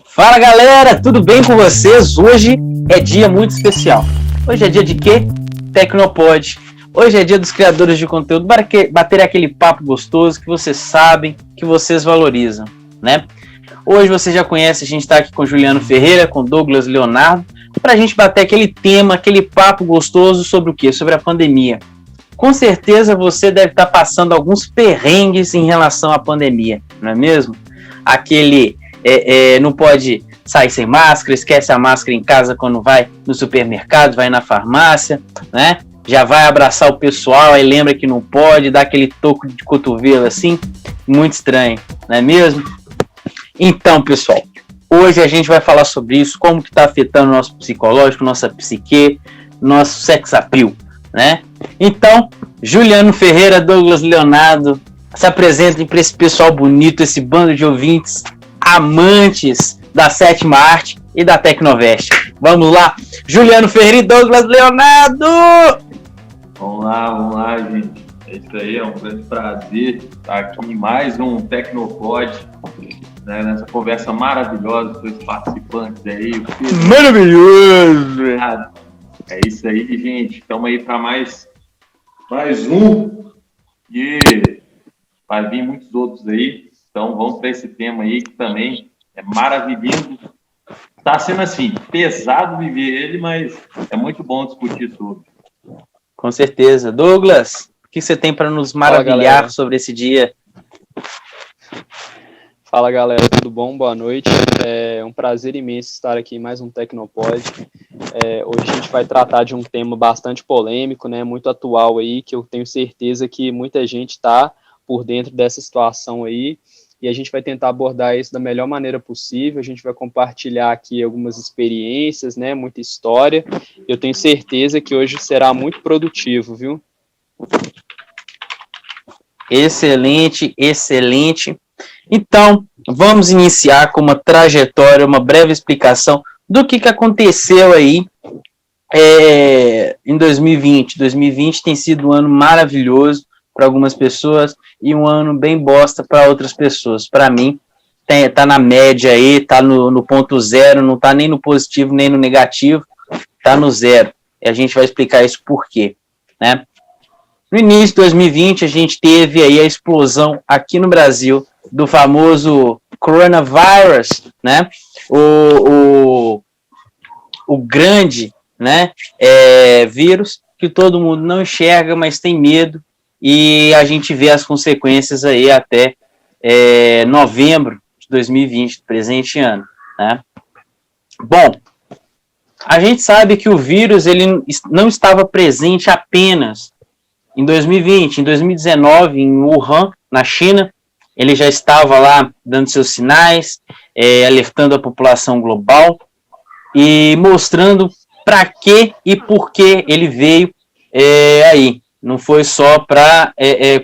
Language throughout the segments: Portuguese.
Fala galera, tudo bem com vocês? Hoje é dia muito especial. Hoje é dia de quê? Tecnopod. Hoje é dia dos criadores de conteúdo, bater aquele papo gostoso que vocês sabem, que vocês valorizam, né? Hoje você já conhece, a gente está aqui com Juliano Ferreira, com Douglas Leonardo, para a gente bater aquele tema, aquele papo gostoso sobre o quê? Sobre a pandemia. Com certeza você deve estar passando alguns perrengues em relação à pandemia, não é mesmo? Aquele não pode sair sem máscara, esquece a máscara em casa quando vai no supermercado, vai na farmácia, né? Já vai abraçar o pessoal, aí lembra que não pode, dá aquele toco de cotovelo assim, muito estranho, não é mesmo? Então, pessoal, hoje a gente vai falar sobre isso, como que está afetando o nosso psicológico, nossa psique, nosso sex appeal, né? Então, Juliano Ferreira, Douglas Leonardo, se apresentem para esse pessoal bonito, esse bando de ouvintes amantes da sétima arte e da Tecnovest. Vamos lá, Juliano Ferreira e Douglas Leonardo! Vamos lá, gente. É isso aí, é um grande prazer estar aqui em mais um Tecnopod, né, nessa conversa maravilhosa com os participantes aí. Maravilhoso! É isso aí, gente. Estamos aí para mais um e vai vir muitos outros aí. Então vamos para esse tema aí que também é maravilhoso. Está sendo assim, pesado viver ele, mas é muito bom discutir sobre. Com certeza. Douglas, o que você tem para nos maravilhar sobre esse dia? Fala galera, tudo bom? Boa noite. É um prazer imenso estar aqui em mais um Tecnopod. Hoje a gente vai tratar de um tema bastante polêmico, né? Muito atual aí, que eu tenho certeza que muita gente está por dentro dessa situação aí. E a gente vai tentar abordar isso da melhor maneira possível. A gente vai compartilhar aqui algumas experiências, né? Muita história. Eu tenho certeza que hoje será muito produtivo, viu? Excelente, excelente. Então, vamos iniciar com uma trajetória, uma breve explicação do que aconteceu aí em 2020. 2020 tem sido um ano maravilhoso para algumas pessoas e um ano bem bosta para outras pessoas. Para mim, tá na média aí, tá no ponto zero, não tá nem no positivo nem no negativo, tá no zero. E a gente vai explicar isso por quê, né? No início de 2020, a gente teve aí a explosão aqui no Brasil do famoso coronavírus, né? O grande, né, vírus que todo mundo não enxerga, mas tem medo, e a gente vê as consequências aí até novembro de 2020, presente ano, né? Bom, a gente sabe que o vírus ele não estava presente apenas em 2020, em 2019, em Wuhan, na China, ele já estava lá dando seus sinais, alertando a população global e mostrando para que e por que ele veio aí. Não foi só para,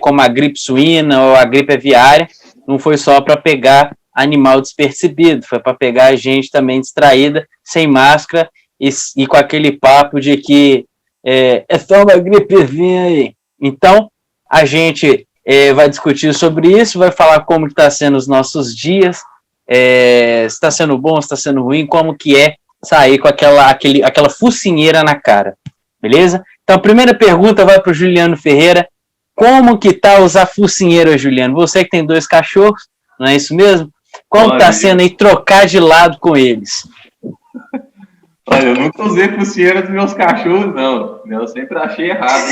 como a gripe suína ou a gripe aviária, não foi só para pegar animal despercebido, foi para pegar a gente também distraída, sem máscara e com aquele papo de que é só uma gripezinha aí. Então, a gente vai discutir sobre isso, vai falar como está sendo os nossos dias, se está sendo bom, se está sendo ruim, como que é sair com aquela focinheira na cara, beleza? Então, a primeira pergunta vai para o Juliano Ferreira. Como que tá usar focinheira, Juliano? Você que tem 2 cachorros, não é isso mesmo? Como está sendo aí trocar de lado com eles? Olha, eu nunca usei focinheira dos meus cachorros, não. Eu sempre achei errado.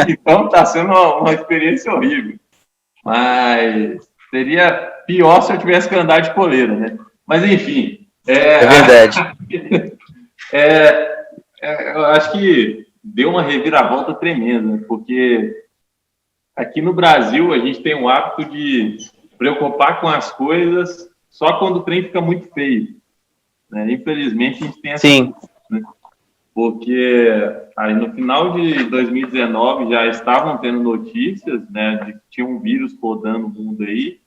Então tá sendo uma experiência horrível. Mas seria pior se eu tivesse que andar de coleira, né? Mas enfim. É verdade. Eu acho que deu uma reviravolta tremenda, né? Porque aqui no Brasil a gente tem um hábito de preocupar com as coisas só quando o trem fica muito feio. Né? Infelizmente, a gente tem essa... Sim. Né? Porque aí no final de 2019 já estavam tendo notícias, né, de que tinha um vírus rodando o mundo aí,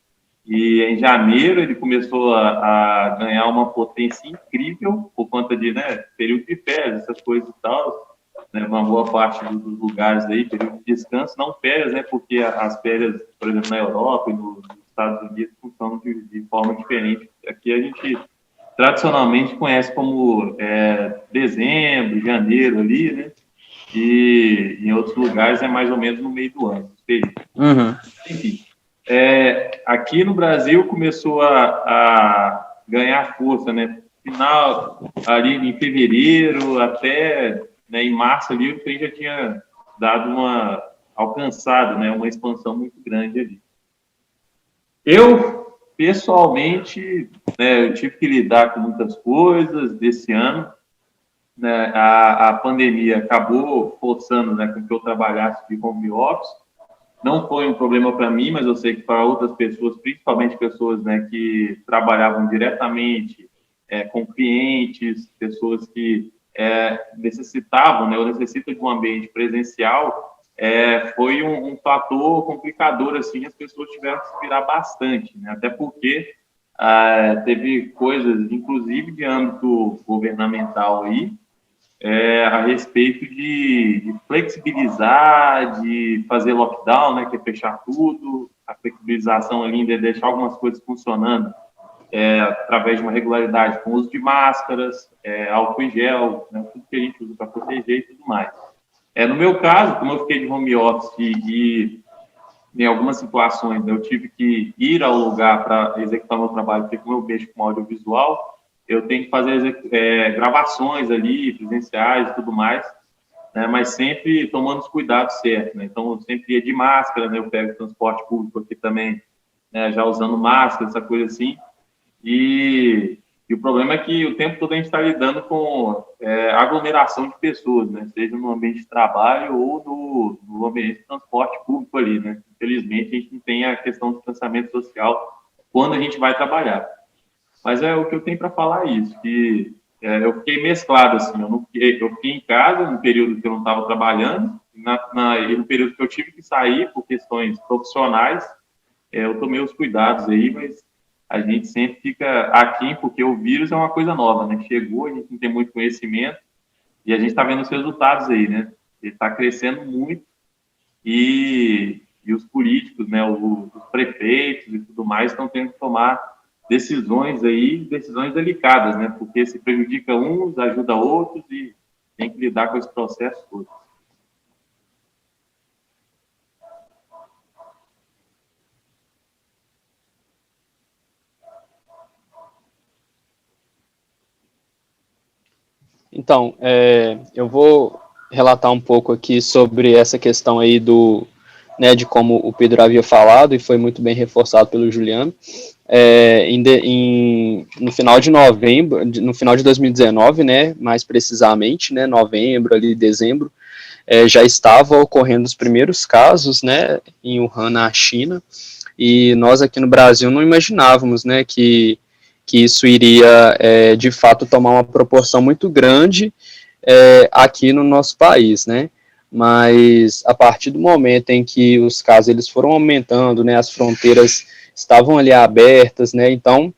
e em janeiro ele começou a ganhar uma potência incrível por conta de, né, período de férias, essas coisas e tal, né, uma boa parte dos lugares aí, período de descanso, não férias, né, porque as férias, por exemplo, na Europa e nos Estados Unidos funcionam de forma diferente. Aqui a gente tradicionalmente conhece como dezembro, janeiro ali, né? E em outros lugares é mais ou menos no meio do ano. Uhum. Enfim, aqui no Brasil começou a ganhar força, né? Final ali em fevereiro até, né, em março ali o trem já tinha dado uma alcançada, né? Uma expansão muito grande ali. Eu pessoalmente, né, eu tive que lidar com muitas coisas desse ano, né? A pandemia acabou forçando, né, com que eu trabalhasse de home office. Não foi um problema para mim, mas eu sei que para outras pessoas, principalmente pessoas, né, que trabalhavam diretamente com clientes, pessoas que necessitavam, né, ou necessitam de um ambiente presencial, foi um fator complicador, assim, as pessoas tiveram que se virar bastante, né, até porque teve coisas, inclusive de âmbito governamental aí, a respeito de flexibilizar, de fazer lockdown, né, que é fechar tudo, a flexibilização ali de deixar algumas coisas funcionando através de uma regularidade com o uso de máscaras, álcool em gel, né, tudo que a gente usa para proteger e tudo mais. No meu caso, como eu fiquei de home office e em algumas situações, né, eu tive que ir ao lugar para executar meu trabalho, porque como eu mexo com audiovisual, eu tenho que fazer gravações ali, presenciais e tudo mais, né, mas sempre tomando os cuidados certos, né? Então, eu sempre ia de máscara, né? Eu pego transporte público aqui também, né, já usando máscara, essa coisa assim. E o problema é que o tempo todo a gente está lidando com aglomeração de pessoas, né? Seja no ambiente de trabalho ou no ambiente de transporte público ali, né? Infelizmente, a gente não tem a questão do distanciamento social quando a gente vai trabalhar. Mas o que eu tenho para falar é isso, que eu fiquei mesclado, assim, eu fiquei em casa no período que eu não estava trabalhando, e no período que eu tive que sair por questões profissionais, eu tomei os cuidados aí, mas a gente sempre fica aquém, porque o vírus é uma coisa nova, né? Chegou, a gente não tem muito conhecimento, e a gente está vendo os resultados aí, né? Ele está crescendo muito, e os políticos, né, os prefeitos e tudo mais estão tendo que tomar decisões delicadas, né, porque se prejudica uns, ajuda outros e tem que lidar com esse processo todo. Então, eu vou relatar um pouco aqui sobre essa questão aí né, de como o Pedro havia falado, e foi muito bem reforçado pelo Juliano. No final de novembro, no final de 2019, né, mais precisamente, né, novembro, ali, dezembro, já estava ocorrendo os primeiros casos, né, em Wuhan, na China, e nós aqui no Brasil não imaginávamos, né, que isso iria, de fato, tomar uma proporção muito grande aqui no nosso país, né, mas a partir do momento em que os casos eles foram aumentando, né, as fronteiras estavam ali abertas, né, então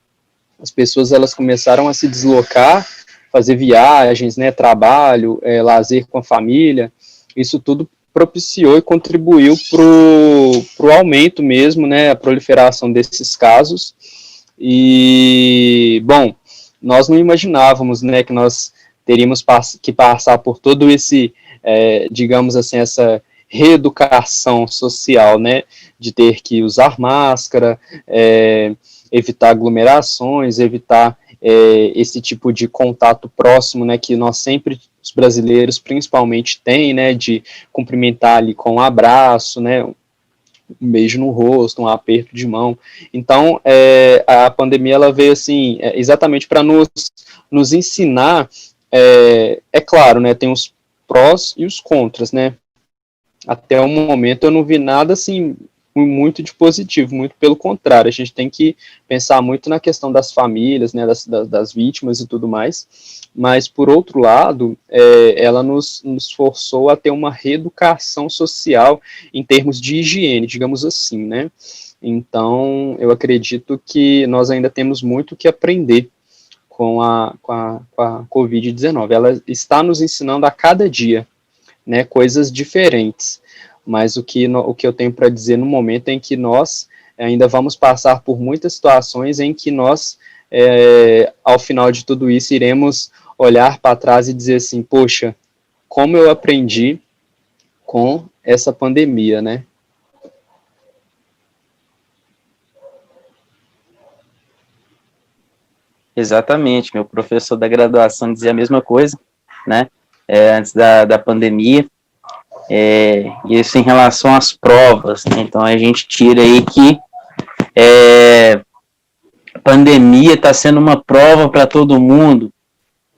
as pessoas elas começaram a se deslocar, fazer viagens, né, trabalho, lazer com a família, isso tudo propiciou e contribuiu para o aumento mesmo, né, a proliferação desses casos. E, bom, nós não imaginávamos, né, que nós teríamos que passar por todo esse, digamos assim, essa reeducação social, né, de ter que usar máscara, evitar aglomerações, evitar esse tipo de contato próximo, né, que nós sempre, os brasileiros principalmente, têm, né, de cumprimentar ali com um abraço, né, um beijo no rosto, um aperto de mão. Então, a pandemia ela veio assim, exatamente para nos ensinar, claro, né, tem os prós e os contras, né. Até o momento eu não vi nada assim muito de positivo, muito pelo contrário, a gente tem que pensar muito na questão das famílias, né, das vítimas e tudo mais, mas por outro lado, ela nos forçou a ter uma reeducação social em termos de higiene, digamos assim, né, então eu acredito que nós ainda temos muito que aprender com a Covid-19, ela está nos ensinando a cada dia, né, coisas diferentes, mas o que eu tenho para dizer no momento é que nós ainda vamos passar por muitas situações em que nós ao final de tudo isso, iremos olhar para trás e dizer assim, poxa, como eu aprendi com essa pandemia, né? Exatamente, meu professor da graduação dizia a mesma coisa, né, antes da pandemia, isso em relação às provas, né, então a gente tira aí que a pandemia está sendo uma prova para todo mundo.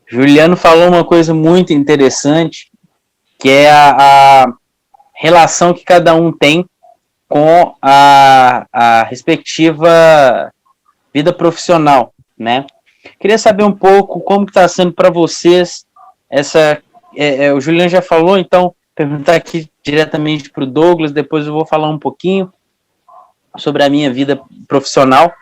Juliano falou uma coisa muito interessante, que é a relação que cada um tem com a respectiva vida profissional, né? Queria saber um pouco como está sendo para vocês essa... o Juliano já falou, então perguntar aqui diretamente para o Douglas, depois eu vou falar um pouquinho sobre a minha vida profissional.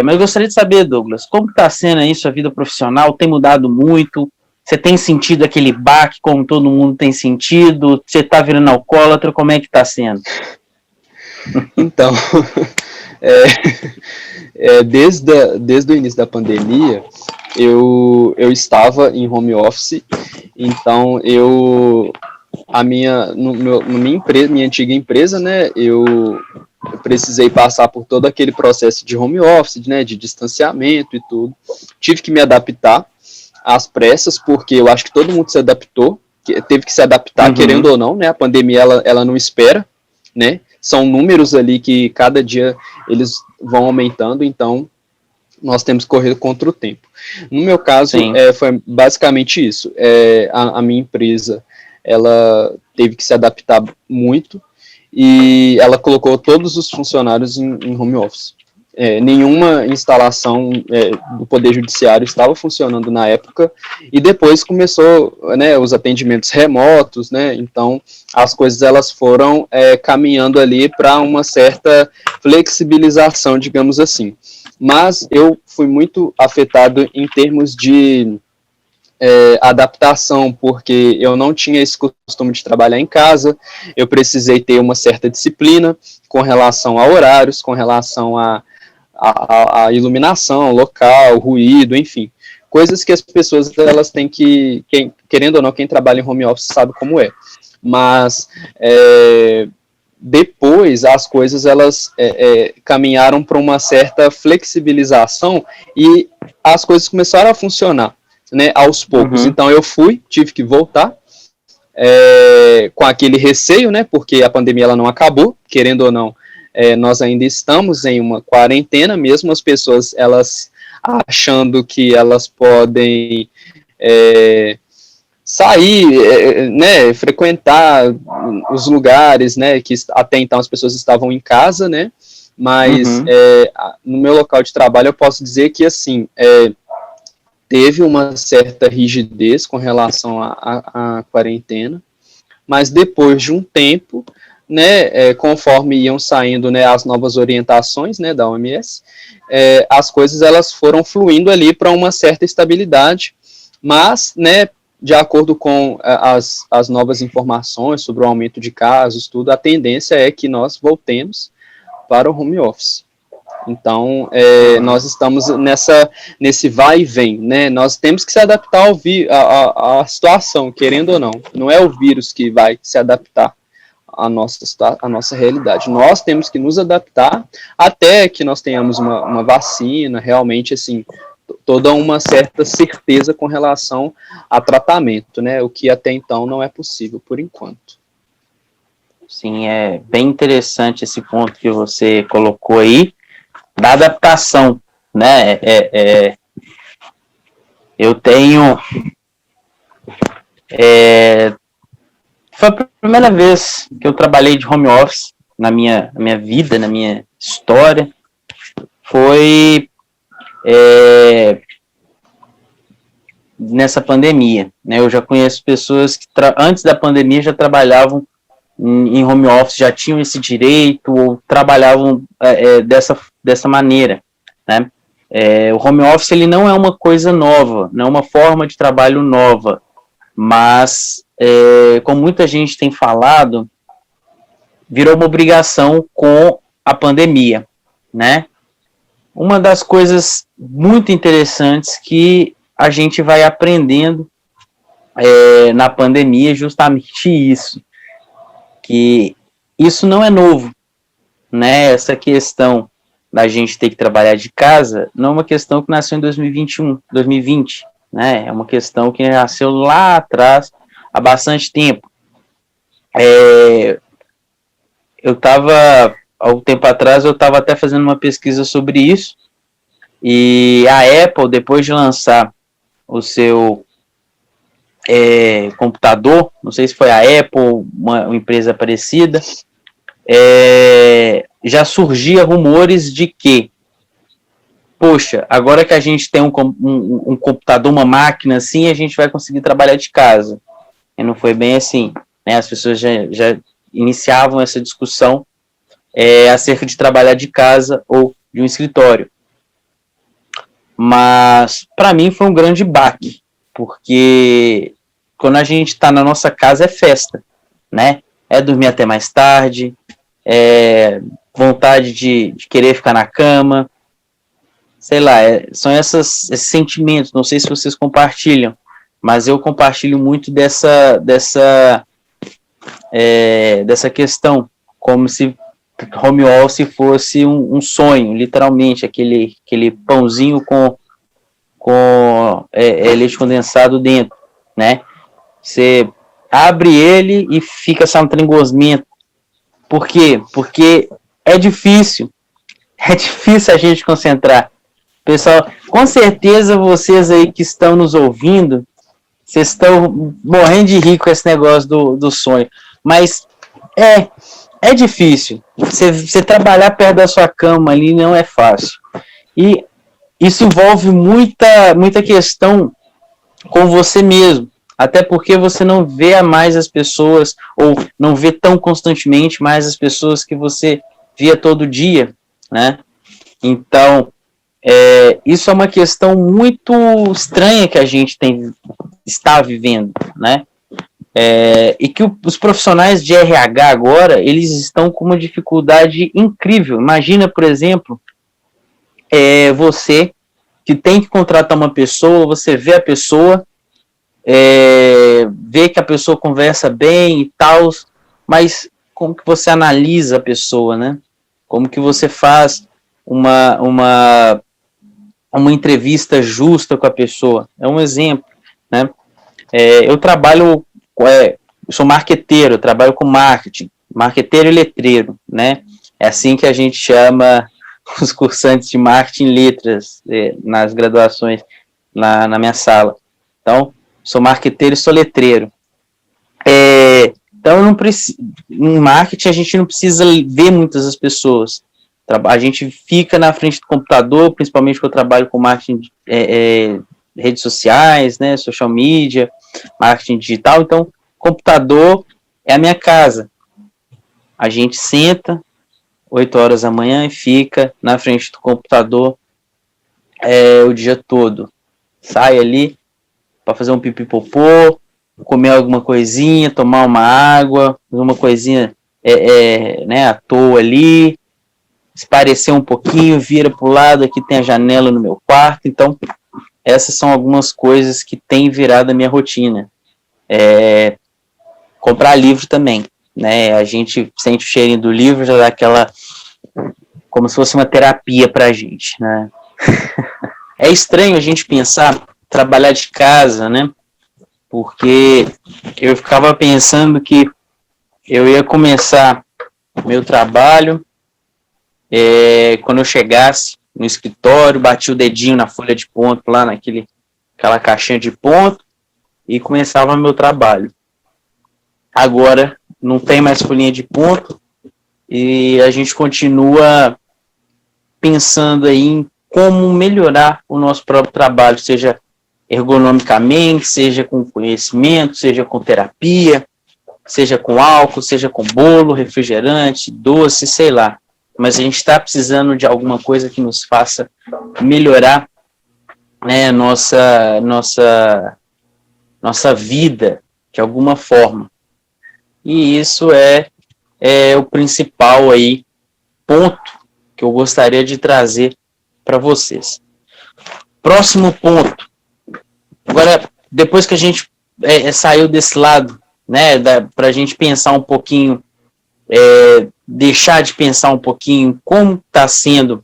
Mas eu gostaria de saber, Douglas, como está sendo aí sua vida profissional? Tem mudado muito? Você tem sentido aquele baque como todo mundo tem sentido? Você está virando alcoólatra? Como é que está sendo? Então, desde o início da pandemia, eu estava em home office, então minha antiga empresa, né, eu precisei passar por todo aquele processo de home office, né, de distanciamento e tudo. Tive que me adaptar às pressas, porque eu acho que todo mundo se adaptou, teve que se adaptar, querendo ou não, né, a pandemia ela não espera, né, são números ali que cada dia eles vão aumentando, então nós temos que correr contra o tempo. No meu caso, foi basicamente isso. A minha empresa, ela teve que se adaptar muito e ela colocou todos os funcionários em home office. Nenhuma instalação do Poder Judiciário estava funcionando na época, e depois começou, né, os atendimentos remotos, né, então as coisas elas foram caminhando ali para uma certa flexibilização, digamos assim. Mas eu fui muito afetado em termos de adaptação, porque eu não tinha esse costume de trabalhar em casa, eu precisei ter uma certa disciplina com relação a horários, com relação a iluminação local, ruído, enfim, coisas que as pessoas elas têm que, querendo ou não, quem trabalha em home office sabe como é. Mas depois as coisas elas caminharam para uma certa flexibilização e as coisas começaram a funcionar, né, aos poucos. Então eu tive que voltar com aquele receio, né, porque a pandemia ela não acabou, querendo ou não, nós ainda estamos em uma quarentena, mesmo as pessoas elas achando que elas podem sair, né, frequentar os lugares, né, que até então as pessoas estavam em casa, né, mas no meu local de trabalho eu posso dizer que, assim, teve uma certa rigidez com relação à quarentena, mas depois de um tempo, né, conforme iam saindo, né, as novas orientações, né, da OMS, as coisas elas foram fluindo ali para uma certa estabilidade, mas, né, de acordo com as novas informações sobre o aumento de casos, tudo, a tendência é que nós voltemos para o home office. Então, nós estamos nesse vai e vem, né? Nós temos que se adaptar à situação, querendo ou não. Não é o vírus que vai se adaptar à nossa realidade. Nós temos que nos adaptar até que nós tenhamos uma vacina, realmente, assim, toda uma certa certeza com relação a tratamento, né? O que até então não é possível, por enquanto. Sim, é bem interessante esse ponto que você colocou aí, da adaptação, né? Eu tenho... foi a primeira vez que eu trabalhei de home office na minha vida, na minha história. Foi nessa pandemia, né? Eu já conheço pessoas que antes da pandemia já trabalhavam em home office, já tinham esse direito ou trabalhavam dessa maneira, né? O home office ele não é uma coisa nova, não é uma forma de trabalho nova, mas como muita gente tem falado, virou uma obrigação com a pandemia, né? Uma das coisas muito interessantes que a gente vai aprendendo na pandemia, justamente isso, que isso não é novo, né? Essa questão da gente ter que trabalhar de casa não é uma questão que nasceu em 2021, 2020, né? É uma questão que nasceu lá atrás, há bastante tempo. Há um tempo atrás, eu estava até fazendo uma pesquisa sobre isso, e a Apple, depois de lançar o seu computador, não sei se foi a Apple, uma empresa parecida, já surgia rumores de que, poxa, agora que a gente tem um computador, uma máquina assim, a gente vai conseguir trabalhar de casa. E não foi bem assim, né? As pessoas já iniciavam essa discussão acerca de trabalhar de casa ou de um escritório. Mas, para mim, foi um grande baque, porque quando a gente está na nossa casa é festa, né? É dormir até mais tarde, vontade de querer ficar na cama, sei lá, são esses sentimentos, não sei se vocês compartilham, mas eu compartilho muito dessa questão, como se home office fosse um sonho, literalmente, aquele pãozinho com leite condensado dentro, né? Você abre ele e fica só um trem gosmento. Por quê? Porque é difícil a gente concentrar. Pessoal, com certeza vocês aí que estão nos ouvindo, vocês estão morrendo de rir com esse negócio do sonho, mas é difícil. Você trabalhar perto da sua cama ali não é fácil. E isso envolve muita questão com você mesmo. Até porque você não vê mais as pessoas, ou não vê tão constantemente mais as pessoas que você via todo dia, né? Então, isso é uma questão muito estranha que a gente está vivendo, né? E que os profissionais de RH agora, eles estão com uma dificuldade incrível. Imagina, por exemplo, você que tem que contratar uma pessoa, você vê a pessoa, vê que a pessoa conversa bem e tal, mas como que você analisa a pessoa, né? Como que você faz uma entrevista justa com a pessoa? É um exemplo, né? Eu trabalho, eu sou marqueteiro, eu trabalho com marqueteiro e letreiro, né? É assim que a gente chama os cursantes de marketing e letras nas graduações na minha sala. Então, sou marqueteiro e sou letreiro. Então, em marketing, a gente não precisa ver muitas das pessoas. A gente fica na frente do computador, principalmente que eu trabalho com marketing, redes sociais, né, social media, marketing digital. Então, computador é a minha casa. A gente senta 8 horas da manhã e fica na frente do computador o dia todo. Sai ali para fazer um pipi-popô, comer alguma coisinha, tomar uma água, fazer uma coisinha né, à toa ali, esparecer um pouquinho, vira para o lado, aqui tem a janela no meu quarto. Então, essas são algumas coisas que têm virado a minha rotina. Comprar livro também, né? A gente sente o cheirinho do livro, já dá aquela, como se fosse uma terapia pra gente, né? É estranho a gente pensar trabalhar de casa, né? Porque eu ficava pensando que eu ia começar meu trabalho quando eu chegasse no escritório, bati o dedinho na folha de ponto lá naquela caixinha de ponto e começava meu trabalho. Agora não tem mais folhinha de ponto e a gente continua pensando aí em como melhorar o nosso próprio trabalho, seja ergonomicamente, seja com conhecimento, seja com terapia, seja com álcool, seja com bolo, refrigerante, doce, sei lá. Mas a gente está precisando de alguma coisa que nos faça melhorar, né, nossa vida de alguma forma. E isso é o principal aí ponto que eu gostaria de trazer para vocês. Próximo ponto. Agora, depois que a gente saiu desse lado, né, para a gente pensar um pouquinho, deixar de pensar um pouquinho como está sendo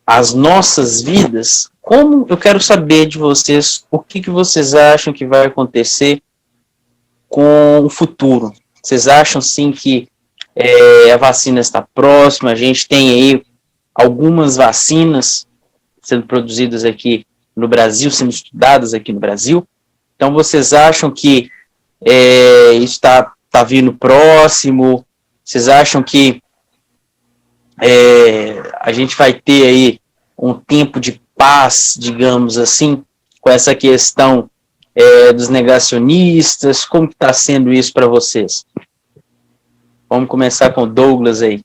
as nossas vidas, como eu quero saber de vocês o que vocês acham que vai acontecer com o futuro. Vocês acham, sim, que a vacina está próxima? A gente tem aí algumas vacinas sendo produzidas aqui no Brasil, sendo estudadas aqui no Brasil. Então, vocês acham que isso está vindo próximo? Vocês acham que a gente vai ter aí um tempo de paz, digamos assim, com essa questão dos negacionistas? Como está sendo isso para vocês? Vamos começar com o Douglas aí.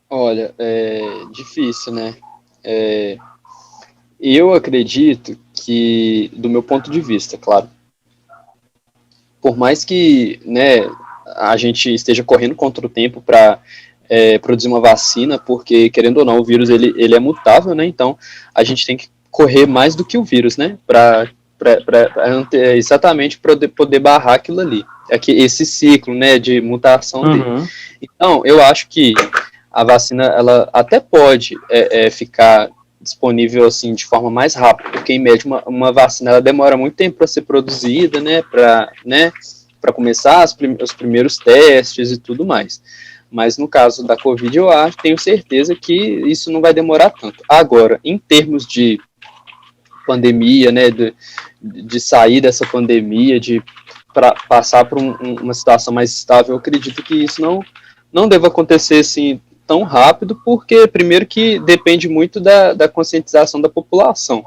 Olha, é difícil, né? Eu acredito que, do meu ponto de vista, claro, por mais que, né, a gente esteja correndo contra o tempo para produzir uma vacina, porque, querendo ou não, o vírus ele é mutável, né? Então, a gente tem que correr mais do que o vírus, né? Para exatamente poder barrar aquilo ali. Esse ciclo, né, de mutação dele. Então, eu acho que a vacina, ela até pode ficar disponível, assim, de forma mais rápida, porque, em média, uma vacina, ela demora muito tempo para ser produzida, né, para começar os primeiros testes e tudo mais. Mas, no caso da Covid, eu tenho certeza que isso não vai demorar tanto. Agora, em termos de pandemia, né, de sair dessa pandemia, para passar por uma situação mais estável, eu acredito que isso não deva acontecer assim tão rápido, porque primeiro que depende muito da conscientização da população.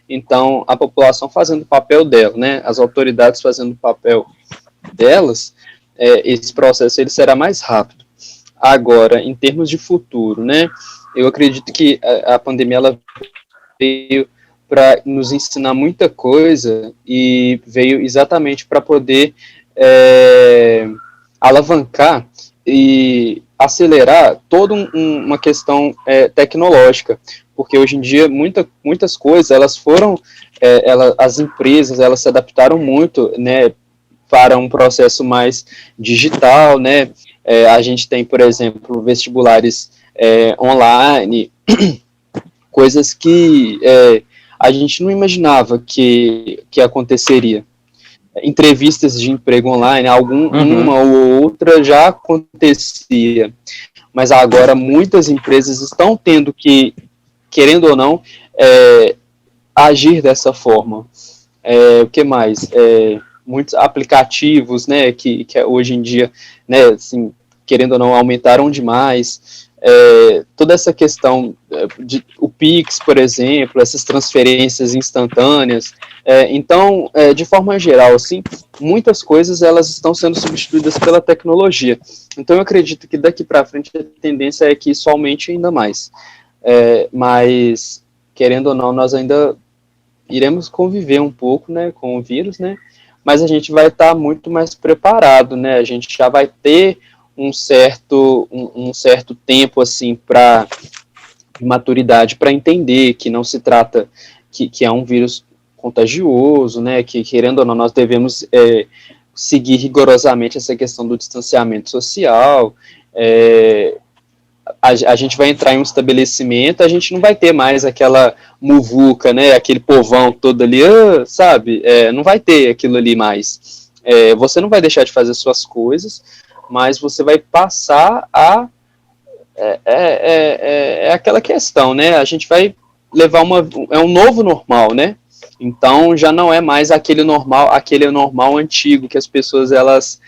Então, a população fazendo o papel dela, né, as autoridades fazendo o papel delas, esse processo ele será mais rápido. Agora, em termos de futuro, né, eu acredito que a pandemia ela veio para nos ensinar muita coisa e veio exatamente para poder alavancar e acelerar toda uma questão tecnológica, porque hoje em dia muitas coisas elas foram, as empresas elas se adaptaram muito, né, para um processo mais digital, né? A gente tem, por exemplo, vestibulares online, coisas que a gente não imaginava que aconteceria. Entrevistas de emprego online, uma ou outra já acontecia, mas agora muitas empresas estão tendo que, querendo ou não, agir dessa forma. O que mais? Muitos aplicativos, né, que hoje em dia, né, assim, querendo ou não, aumentaram demais. Toda essa questão o Pix, por exemplo, essas transferências instantâneas. Então, de forma geral, assim, muitas coisas elas estão sendo substituídas pela tecnologia. Então, eu acredito que daqui para frente a tendência é que isso aumente ainda mais. Mas, querendo ou não, nós ainda iremos conviver um pouco, né, com o vírus, né? Mas a gente vai estar muito mais preparado, né? A gente já vai ter um certo tempo, assim, de maturidade para entender que não se trata, que é um vírus contagioso, né? Que, querendo ou não, nós devemos seguir rigorosamente essa questão do distanciamento social. A gente vai entrar em um estabelecimento, a gente não vai ter mais aquela muvuca, né, aquele povão todo ali, sabe, não vai ter aquilo ali mais. Você não vai deixar de fazer suas coisas, mas você vai passar a... aquela questão, né, a gente vai levar um novo normal, né, então já não é mais aquele normal antigo que as pessoas, elas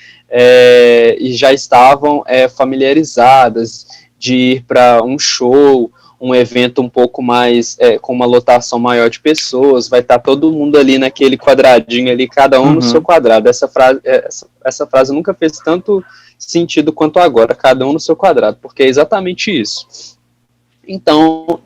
já estavam familiarizadas, de ir para um show, um evento um pouco mais, com uma lotação maior de pessoas, vai estar todo mundo ali naquele quadradinho ali, cada um no seu quadrado. Essa frase nunca fez tanto sentido quanto agora, cada um no seu quadrado, porque é exatamente isso. Então,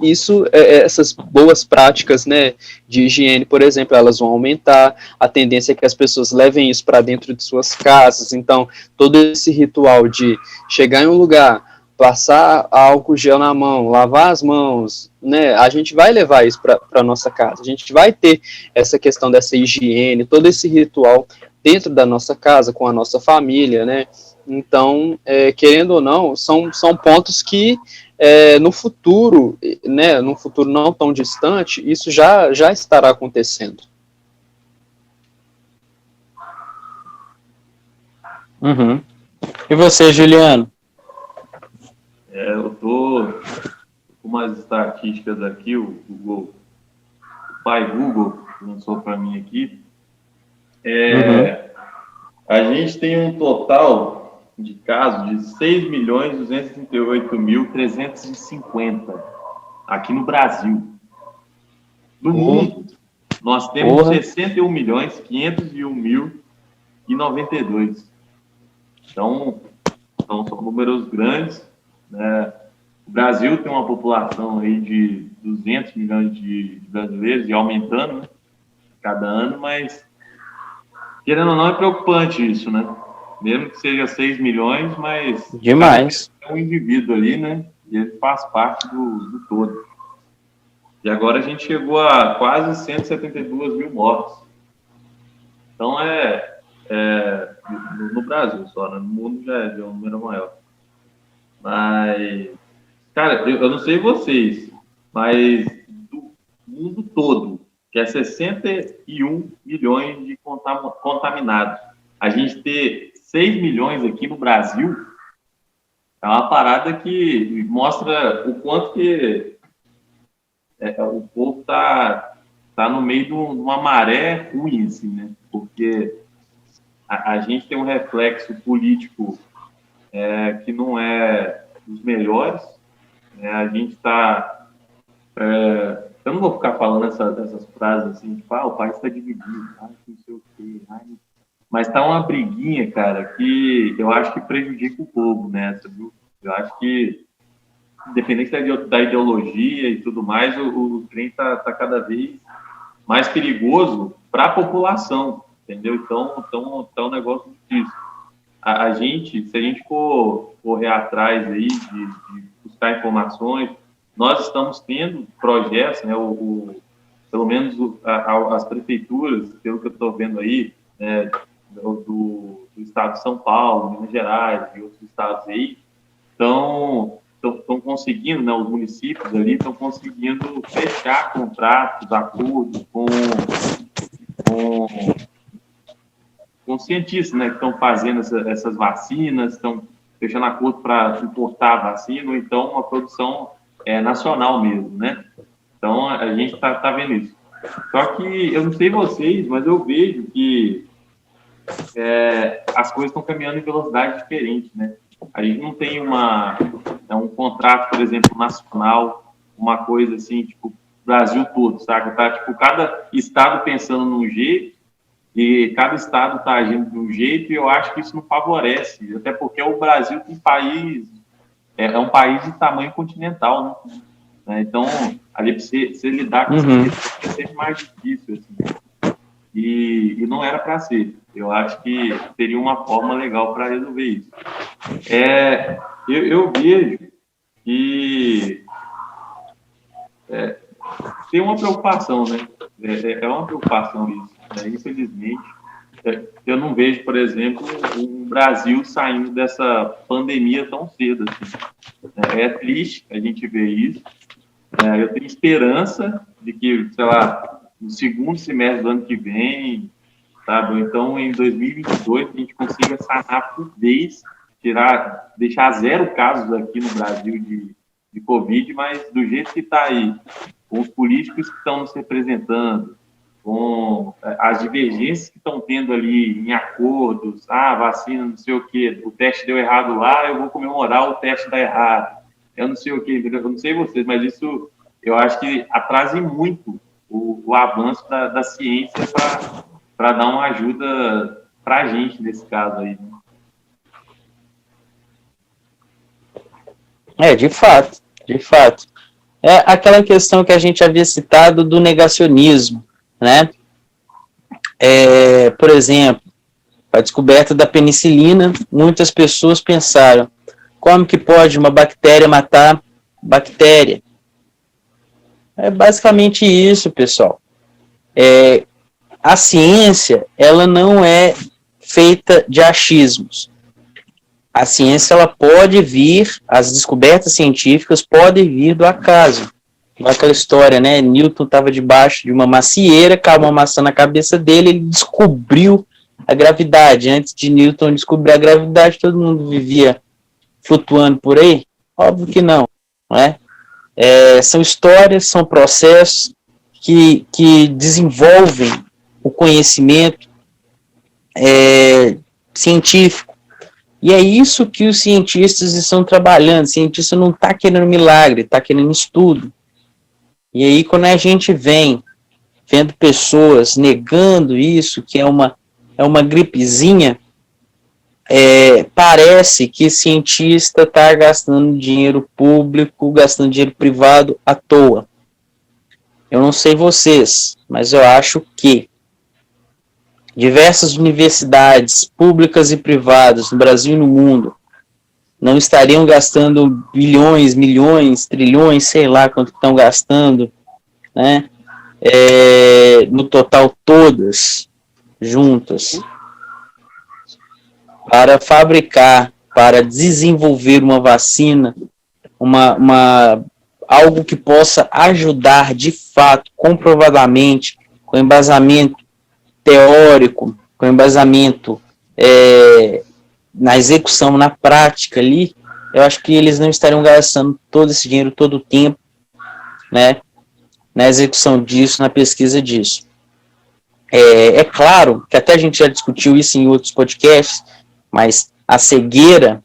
essas boas práticas, né, de higiene, por exemplo, elas vão aumentar, a tendência é que as pessoas levem isso para dentro de suas casas. Então, todo esse ritual de chegar em um lugar passar álcool gel na mão, lavar as mãos, né? A gente vai levar isso para a nossa casa. A gente vai ter essa questão dessa higiene, todo esse ritual dentro da nossa casa, com a nossa família, né? Então, querendo ou não, são pontos que no futuro, né, num futuro não tão distante, isso já estará acontecendo. Uhum. E você, Juliano? Eu tô com umas estatísticas aqui, o pai Google lançou para mim aqui. A gente tem um total de casos de 6.238.350 aqui no Brasil. No mundo, nós temos 61.501.092. Então, são números grandes, né? O Brasil tem uma população aí de 200 milhões de brasileiros e aumentando, né, cada ano, mas querendo ou não é preocupante isso, né? Mesmo que seja 6 milhões, mas demais. É um indivíduo ali, né? E ele faz parte do todo. E agora a gente chegou a quase 172 mil mortes. Então no Brasil só, né? No mundo já é um número maior. Mas, cara, eu não sei vocês, mas do mundo todo, que é 61 milhões de contaminados, a gente ter 6 milhões aqui no Brasil é uma parada que mostra o quanto que o povo tá no meio de uma maré ruim, assim, né? Porque a gente tem um reflexo político que não é dos melhores. A gente está... eu não vou ficar falando essas frases assim, tipo, o país está dividido, não sei o quê, mas tá uma briguinha, cara, que eu acho que prejudica o povo nessa, viu? Eu acho que, independente da ideologia e tudo mais, o trem tá cada vez mais perigoso para a população, entendeu? Então é um negócio difícil. A gente, se a gente for correr atrás aí de buscar informações, nós estamos tendo projetos, né, pelo menos as prefeituras, pelo que eu estou vendo aí, né, do estado de São Paulo, Minas Gerais e outros estados aí, estão conseguindo, né, os municípios ali estão conseguindo fechar contratos, acordos com cientistas, né, que estão fazendo essas vacinas, estão fechando acordo para importar a vacina, ou então uma produção nacional mesmo, né? Então, a gente está vendo isso. Só que, eu não sei vocês, mas eu vejo que as coisas estão caminhando em velocidade diferente, né? A gente não tem um contrato, por exemplo, nacional, uma coisa assim, tipo, Brasil todo, saca? Tá, tipo, cada estado pensando num jeito, e cada estado está agindo de um jeito, e eu acho que isso não favorece, até porque o Brasil tem é um país de tamanho continental, né? Então, ali para você lidar com isso é sempre mais difícil, assim. E não era para ser. Eu acho que teria uma forma legal para resolver isso. Eu vejo que tem uma preocupação, né? É uma preocupação isso, né? Infelizmente. Eu não vejo, por exemplo, o Brasil saindo dessa pandemia tão cedo. Assim. É triste a gente ver isso. Eu tenho esperança de que, sei lá, no segundo semestre do ano que vem, sabe? Ou então, em 2022, a gente consiga sanar por vez, deixar 0 casos aqui no Brasil de Covid, mas do jeito que está aí, com os políticos que estão nos representando, com as divergências que estão tendo ali em acordos, vacina, não sei o quê, o teste deu errado lá, eu vou comemorar o teste dar errado, eu não sei o quê, eu não sei vocês, mas isso eu acho que atrasa muito o avanço da ciência para dar uma ajuda para a gente nesse caso aí. De fato. É aquela questão que a gente havia citado do negacionismo, né? Por exemplo, a descoberta da penicilina, muitas pessoas pensaram, Como que pode uma bactéria matar bactéria? É basicamente isso, pessoal. A ciência, ela não é feita de achismos. A ciência, ela pode vir, as descobertas científicas podem vir do acaso. Aquela história, né? Newton estava debaixo de uma macieira, caiu uma maçã na cabeça dele, ele descobriu a gravidade. Antes de Newton descobrir a gravidade, todo mundo vivia flutuando por aí? Óbvio que não, não é? São histórias, são processos que desenvolvem o conhecimento científico. E é isso que os cientistas estão trabalhando. O cientista não está querendo milagre, está querendo estudo. E aí, quando a gente vem vendo pessoas negando isso, que é uma gripezinha, parece que cientista está gastando dinheiro público, gastando dinheiro privado à toa. Eu não sei vocês, mas eu acho que diversas universidades públicas e privadas no Brasil e no mundo não estariam gastando bilhões, milhões, trilhões, sei lá quanto estão gastando, né? No total todas juntas, para fabricar, para desenvolver uma vacina, algo que possa ajudar de fato, comprovadamente, com embasamento teórico, com embasamento na execução, na prática ali, eu acho que eles não estariam gastando todo esse dinheiro, todo o tempo, né, na execução disso, na pesquisa disso. É claro que até a gente já discutiu isso em outros podcasts, mas a cegueira,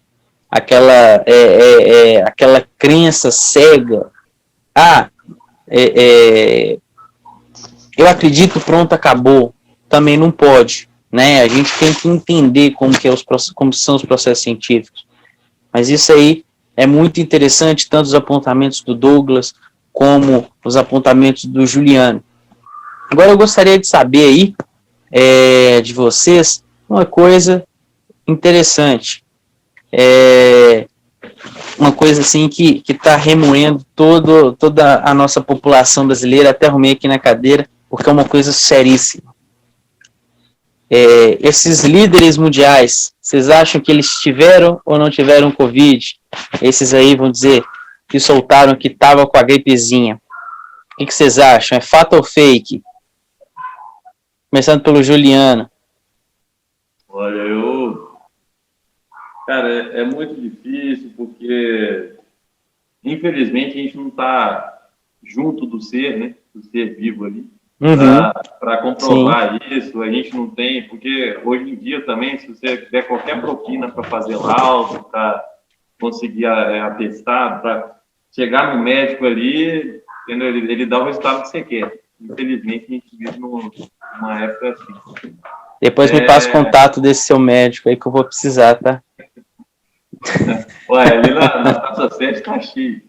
aquela crença cega, eu acredito, pronto, acabou, também não pode, né? A gente tem que entender como são os processos científicos. Mas isso aí é muito interessante, tanto os apontamentos do Douglas, como os apontamentos do Juliano. Agora eu gostaria de saber aí, de vocês, uma coisa interessante. Uma coisa assim que está remoendo toda a nossa população brasileira, até arrumei aqui na cadeira, porque é uma coisa seríssima. Esses líderes mundiais, vocês acham que eles tiveram ou não tiveram Covid? Esses aí vão dizer que soltaram que estava com a gripezinha. O que vocês acham? É fato ou fake? Começando pelo Juliano. Olha, cara, é muito difícil, porque infelizmente a gente não está junto do ser, né? Do ser vivo ali. Para comprovar Sim. Isso, a gente não tem, porque hoje em dia também, se você der qualquer propina para fazer laudo, para conseguir atestado, para chegar no médico ali, entendeu? Ele dá o resultado que você quer. Infelizmente, a gente vive numa época assim. Depois me passa o contato desse seu médico aí que eu vou precisar, tá? Ué, ali na Praça 7 tá cheio.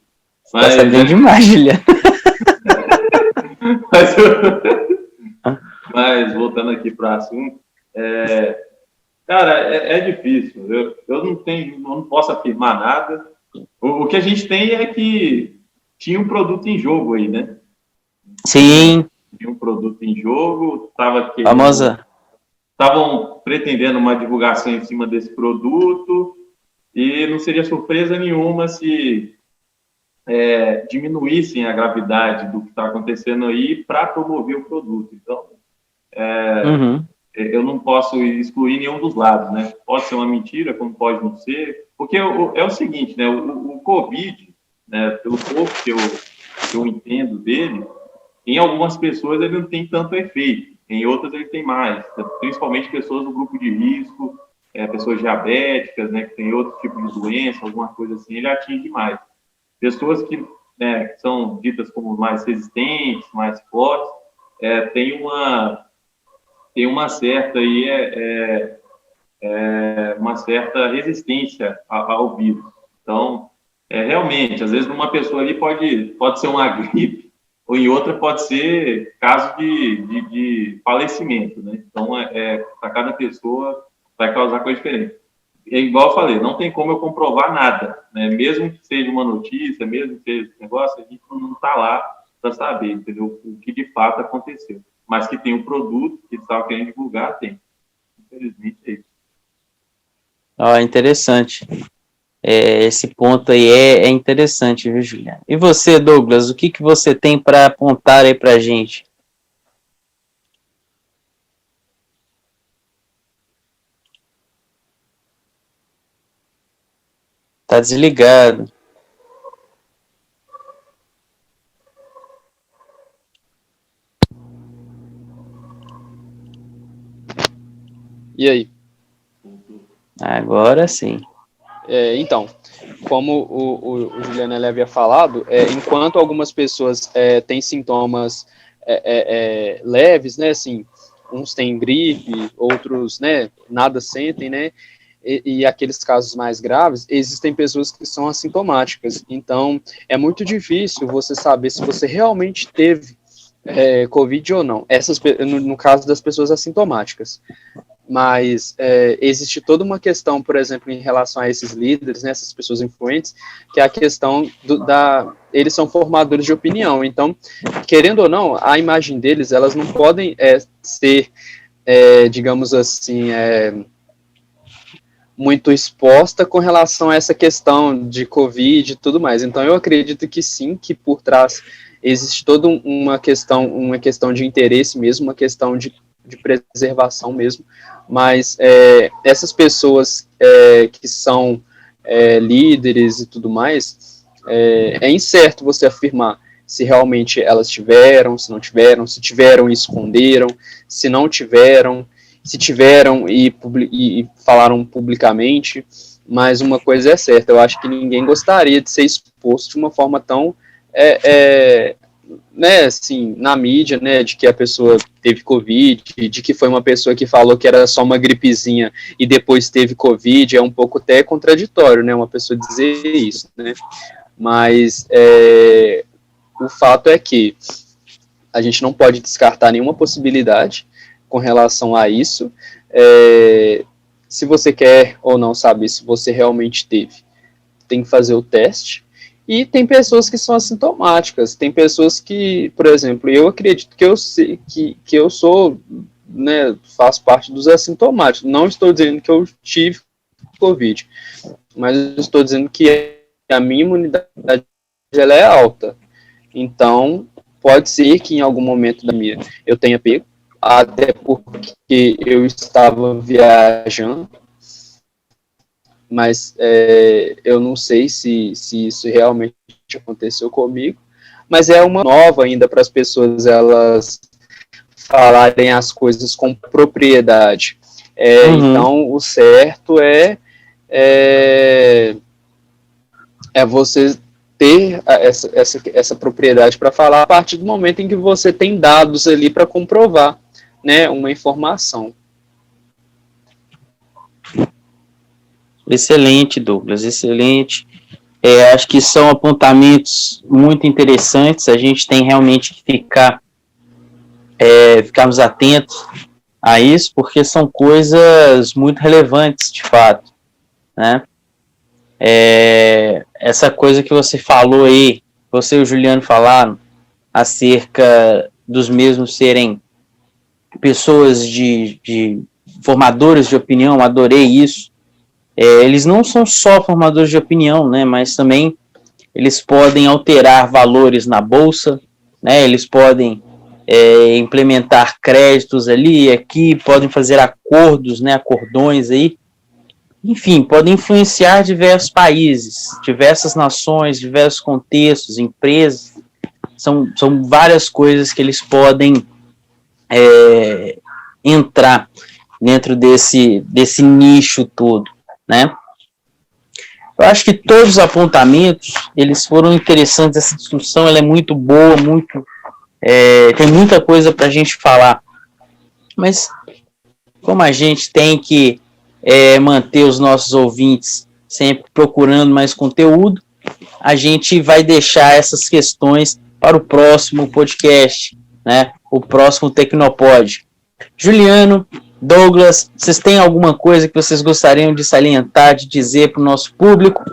Mas, tá sabendo demais, Juliano. Mas voltando aqui para o assunto, cara, é difícil. Eu não posso afirmar nada. O que a gente tem é que tinha um produto em jogo aí, né? Sim. Tinha um produto em jogo, famosa. Estavam pretendendo uma divulgação em cima desse produto e não seria surpresa nenhuma se diminuíssem a gravidade do que está acontecendo aí para promover o produto. Então, eu não posso excluir nenhum dos lados, né? Pode ser uma mentira, como pode não ser, porque é o seguinte, né? O Covid, né, pelo pouco que eu entendo dele, em algumas pessoas ele não tem tanto efeito, em outras ele tem mais, principalmente pessoas do grupo de risco, pessoas diabéticas, né, que tem outro tipo de doença, alguma coisa assim, ele atinge mais. Pessoas que são ditas como mais resistentes, mais fortes, tem uma certa uma certa resistência ao vírus. Então, realmente, às vezes numa pessoa ali pode ser uma gripe, ou em outra pode ser caso de falecimento, né? Então, para cada pessoa vai causar coisa diferente. é igual eu falei, não tem como eu comprovar nada, né? Mesmo que seja uma notícia, mesmo que seja um negócio, a gente não está lá para saber, entendeu? O que de fato aconteceu. Mas que tem um produto que estava querendo divulgar, tem. Infelizmente é isso. Interessante. Esse ponto aí é interessante, viu, Juliano? E você, Douglas, o que você tem para apontar aí para a gente? Tá desligado. E aí? Agora sim. Então, como o Juliano havia falado, enquanto algumas pessoas têm sintomas leves, né, assim, uns têm gripe, outros, né, nada sentem, né, e aqueles casos mais graves, existem pessoas que são assintomáticas. Então, é muito difícil você saber se você realmente teve Covid ou não, no caso das pessoas assintomáticas. Mas existe toda uma questão, por exemplo, em relação a esses líderes, né, essas pessoas influentes, que é a questão eles são formadores de opinião. Então, querendo ou não, a imagem deles, elas não podem ser, digamos assim, muito exposta com relação a essa questão de Covid e tudo mais. Então, eu acredito que sim, que por trás existe toda uma questão de interesse mesmo, uma questão de preservação mesmo, mas essas pessoas que são líderes e tudo mais, é incerto você afirmar se realmente elas tiveram, se não tiveram, se tiveram e esconderam, se não tiveram, se tiveram e falaram publicamente, mas uma coisa é certa, eu acho que ninguém gostaria de ser exposto de uma forma tão né, assim, na mídia, né, de que a pessoa teve Covid, de que foi uma pessoa que falou que era só uma gripezinha e depois teve Covid, é um pouco até contraditório, né, uma pessoa dizer isso, né, mas o fato é que a gente não pode descartar nenhuma possibilidade com relação a isso. Se você quer ou não saber se você realmente teve, tem que fazer o teste. E tem pessoas que são assintomáticas, tem pessoas que, por exemplo, eu acredito que eu sou, né, faço parte dos assintomáticos. Não estou dizendo que eu tive Covid, mas estou dizendo que a minha imunidade ela é alta. Então, pode ser que em algum momento da minha eu tenha pego, até porque eu estava viajando, mas eu não sei se isso realmente aconteceu comigo, mas é uma nova ainda para as pessoas elas falarem as coisas com propriedade. Então, o certo é você ter essa propriedade para falar a partir do momento em que você tem dados ali para comprovar, né, uma informação. Excelente, Douglas, excelente. Acho que são apontamentos muito interessantes. A gente tem realmente que ficarmos atentos a isso, porque são coisas muito relevantes, de fato, né? Essa coisa que você falou aí, você e o Juliano falaram, acerca dos mesmos serem pessoas de formadores de opinião, adorei isso. Eles não são só formadores de opinião, né, mas também eles podem alterar valores na bolsa, né, eles podem implementar créditos ali e aqui, podem fazer acordos, né, acordões aí, enfim, podem influenciar diversos países, diversas nações, diversos contextos, empresas, são várias coisas que eles podem entrar dentro desse nicho todo, né? Eu acho que todos os apontamentos, eles foram interessantes, essa discussão ela é muito boa, tem muita coisa para a gente falar, mas como a gente tem que manter os nossos ouvintes sempre procurando mais conteúdo, a gente vai deixar essas questões para o próximo podcast, né? O próximo Tecnopod. Juliano, Douglas, vocês têm alguma coisa que vocês gostariam de salientar, de dizer para o nosso público?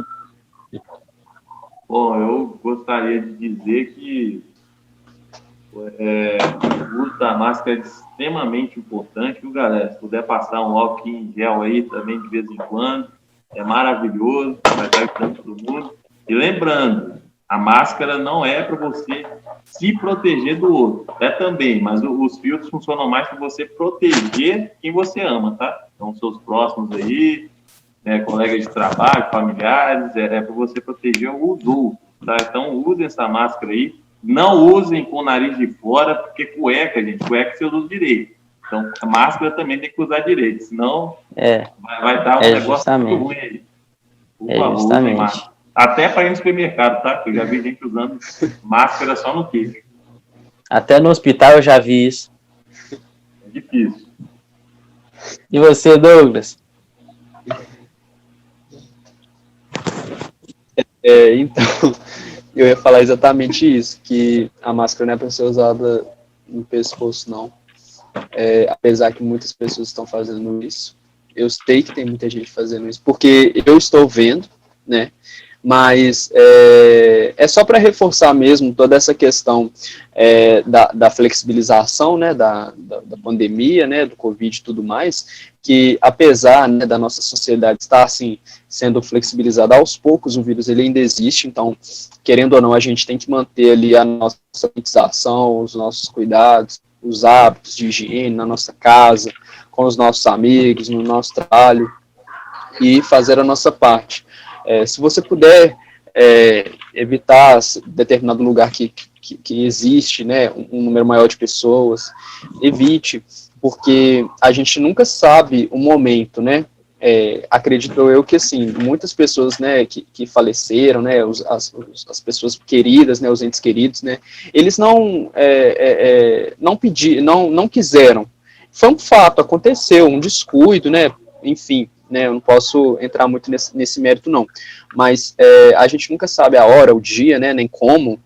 Bom, eu gostaria de dizer que o uso da máscara é extremamente importante, viu, galera? Se puder passar um álcool em gel aí também de vez em quando, é maravilhoso, vai estar ajudando todo mundo. E lembrando, a máscara não é para você se proteger do outro, é também, mas os filtros funcionam mais para você proteger quem você ama, tá? Então, seus próximos aí, colegas de trabalho, familiares, é para você proteger os outros, tá? Então, usem essa máscara aí, não usem com o nariz de fora, porque cueca você usa direito. Então, a máscara também tem que usar direito, senão vai dar um negócio muito ruim aí. Por favor, usem máscara. Até para ir no supermercado, tá? Eu já vi gente usando máscara só no queixo. Até no hospital eu já vi isso. É difícil. E você, Douglas? Então, eu ia falar exatamente isso, que a máscara não é para ser usada no pescoço, não. Apesar que muitas pessoas estão fazendo isso. Eu sei que tem muita gente fazendo isso, porque eu estou vendo, né? Mas é só para reforçar mesmo toda essa questão da flexibilização, né, da pandemia, né, do Covid e tudo mais, que apesar, né, da nossa sociedade estar assim, sendo flexibilizada aos poucos, o vírus ele ainda existe, então, querendo ou não, a gente tem que manter ali a nossa sanitização, os nossos cuidados, os hábitos de higiene na nossa casa, com os nossos amigos, no nosso trabalho, e fazer a nossa parte. Se você puder evitar determinado lugar que existe, né, um número maior de pessoas, evite, porque a gente nunca sabe o momento, né? Acredito eu que, assim, muitas pessoas, né, que faleceram, né, as pessoas queridas, né, os entes queridos, né, eles não quiseram. Foi um fato, aconteceu, um descuido, né, enfim, né, eu não posso entrar muito nesse mérito, não, mas a gente nunca sabe a hora, o dia, né, nem como,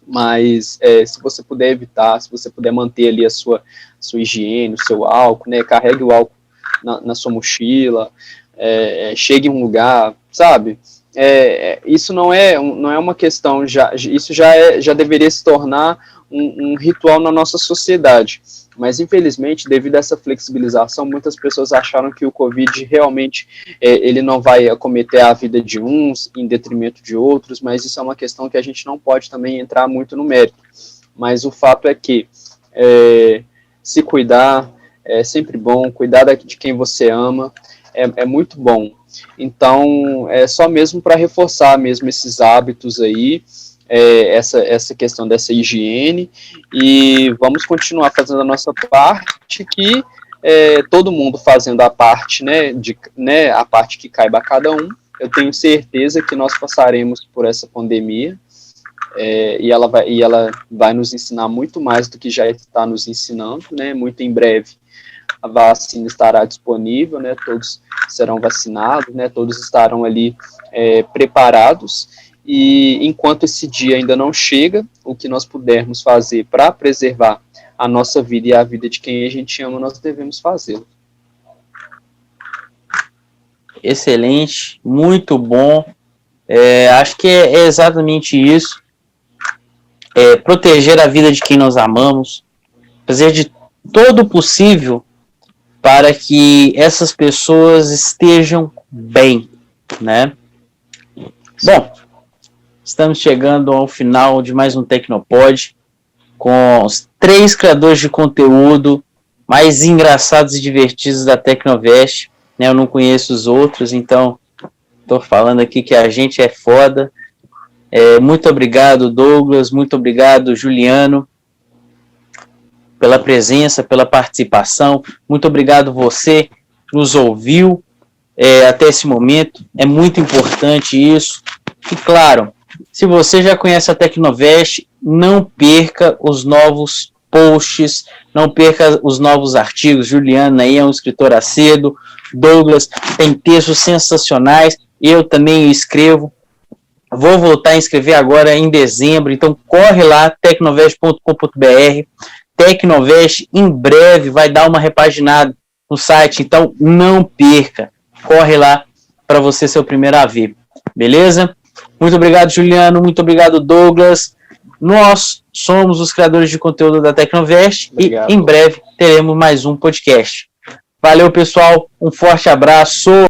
mas se você puder evitar, se você puder manter ali a sua higiene, o seu álcool, né, carregue o álcool na sua mochila, chegue em um lugar, sabe, isso não é uma questão, isso já deveria se tornar um ritual na nossa sociedade. Mas, infelizmente, devido a essa flexibilização, muitas pessoas acharam que o Covid realmente ele não vai acometer a vida de uns em detrimento de outros, mas isso é uma questão que a gente não pode também entrar muito no mérito. Mas o fato é que se cuidar é sempre bom, cuidar de quem você ama é muito bom. Então, é só mesmo para reforçar mesmo esses hábitos aí, essa questão dessa higiene, e vamos continuar fazendo a nossa parte, que todo mundo fazendo a parte, né, a parte que caiba a cada um. Eu tenho certeza que nós passaremos por essa pandemia, e ela vai nos ensinar muito mais do que já está nos ensinando, né, muito em breve a vacina estará disponível, né, todos serão vacinados, né, todos estarão ali preparados. E enquanto esse dia ainda não chega, o que nós pudermos fazer para preservar a nossa vida e a vida de quem a gente ama, nós devemos fazê-lo. Excelente, muito bom. Acho que é exatamente isso. Proteger a vida de quem nós amamos, fazer de todo o possível para que essas pessoas estejam bem, né? Bom, estamos chegando ao final de mais um Tecnopod, com os 3 criadores de conteúdo mais engraçados e divertidos da Tecnovest, né? Eu não conheço os outros, então estou falando aqui que a gente é foda. Muito obrigado, Douglas, muito obrigado, Juliano, pela presença, pela participação. Muito obrigado você que nos ouviu até esse momento. É muito importante isso. E claro, se você já conhece a Tecnovest, não perca os novos posts, não perca os novos artigos. Juliana aí é um escritor acedo, Douglas tem textos sensacionais, eu também escrevo. Vou voltar a escrever agora em dezembro, então corre lá, tecnovest.com.br. Tecnovest em breve vai dar uma repaginada no site, então não perca. Corre lá para você ser o primeiro a ver. Beleza? Muito obrigado, Juliano. Muito obrigado, Douglas. Nós somos os criadores de conteúdo da Tecnovest e em breve teremos mais um podcast. Valeu, pessoal. Um forte abraço.